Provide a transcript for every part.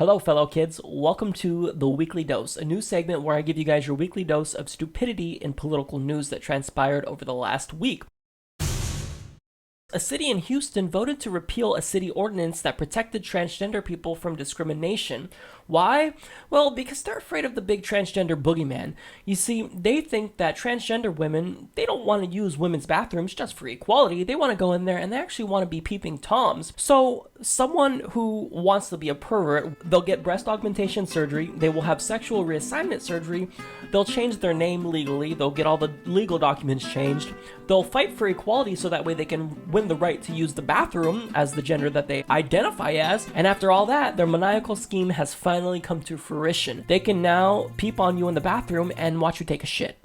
Hello, fellow kids. Welcome to The Weekly Dose, a new segment where I give you guys your weekly dose of stupidity in political news that transpired over the last week. A city in Houston voted to repeal a city ordinance that protected transgender people from discrimination. Why? Well, because they're afraid of the big transgender boogeyman. You see, they think that transgender women, they don't want to use women's bathrooms just for equality. They want to go in there and they actually want to be peeping toms. So, someone who wants to be a pervert, they'll get breast augmentation surgery, they will have sexual reassignment surgery, they'll change their name legally, they'll get all the legal documents changed, they'll fight for equality so that way they can win the right to use the bathroom as the gender that they identify as, and after all that, their maniacal scheme has finally come to fruition. They can now peep on you in the bathroom and watch you take a shit.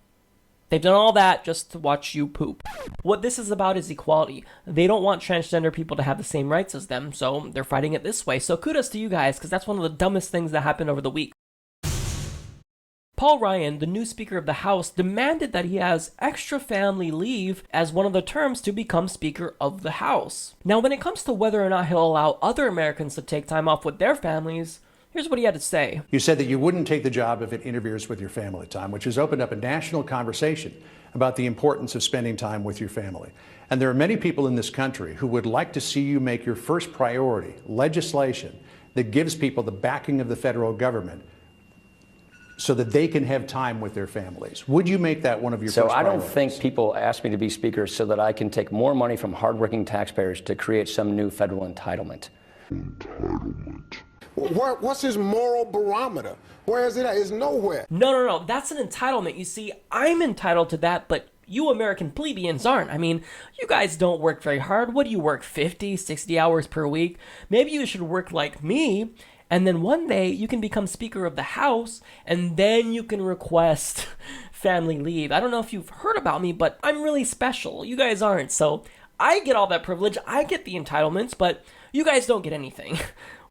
They've done all that just to watch you poop. What this is about is equality. They don't want transgender people to have the same rights as them, so they're fighting it this way. So kudos to you guys, because that's one of the dumbest things that happened over the week. Paul Ryan, the new Speaker of the House, demanded that he has extra family leave as one of the terms to become Speaker of the House. Now, when it comes to whether or not he'll allow other Americans to take time off with their families, here's what he had to say. You said that you wouldn't take the job if it interferes with your family time, which has opened up a national conversation about the importance of spending time with your family. And there are many people in this country who would like to see you make your first priority legislation that gives people the backing of the federal government so that they can have time with their families. Would you make that one of your first priorities? So I don't think people ask me to be Speaker so that I can take more money from hardworking taxpayers to create some new federal entitlement. What's his moral barometer? Where is it at? It's nowhere. No, that's an entitlement. You see, I'm entitled to that, but you American plebeians aren't. I mean, you guys don't work very hard. What do you work, 50, 60 hours per week? Maybe you should work like me, and then one day you can become Speaker of the House, and then you can request family leave. I don't know if you've heard about me, but I'm really special. You guys aren't. So I get all that privilege. I get the entitlements, but you guys don't get anything.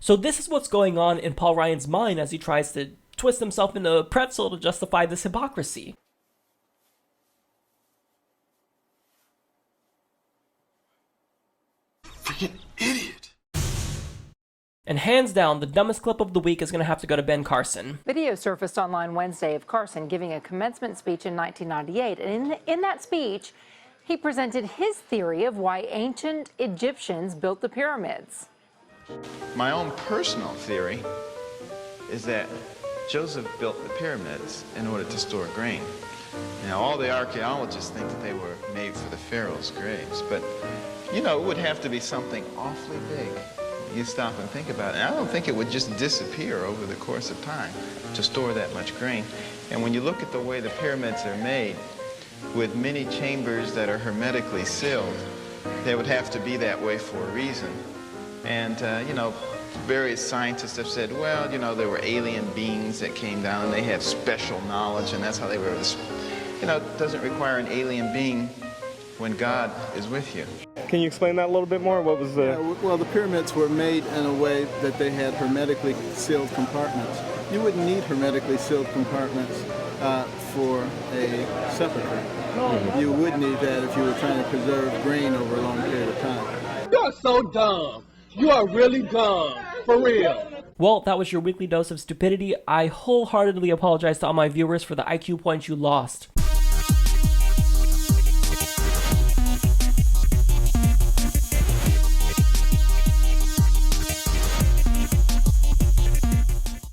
So this is what's going on in Paul Ryan's mind as he tries to twist himself into a pretzel to justify this hypocrisy. Freaking idiot. And hands down, the dumbest clip of the week is going to have to go to Ben Carson. Video surfaced online Wednesday of Carson giving a commencement speech in 1998. And in that speech, he presented his theory of why ancient Egyptians built the pyramids. My own personal theory is that Joseph built the pyramids in order to store grain. Now, all the archaeologists think that they were made for the pharaoh's graves, but, you know, it would have to be something awfully big. You stop and think about it. And I don't think it would just disappear over the course of time to store that much grain. And when you look at the way the pyramids are made, with many chambers that are hermetically sealed, they would have to be that way for a reason. And, you know, various scientists have said, well, you know, there were alien beings that came down and they had special knowledge, and that's how they were able to, you know, it doesn't require an alien being when God is with you. Can you explain that a little bit more? What was the... Yeah, well, the pyramids were made in a way that they had hermetically sealed compartments. You wouldn't need hermetically sealed compartments for a sepulcher. Mm-hmm. You would need that if you were trying to preserve grain over a long period of time. You are so dumb. You are really dumb. For real. Well, that was your weekly dose of stupidity. I wholeheartedly apologize to all my viewers for the IQ points you lost.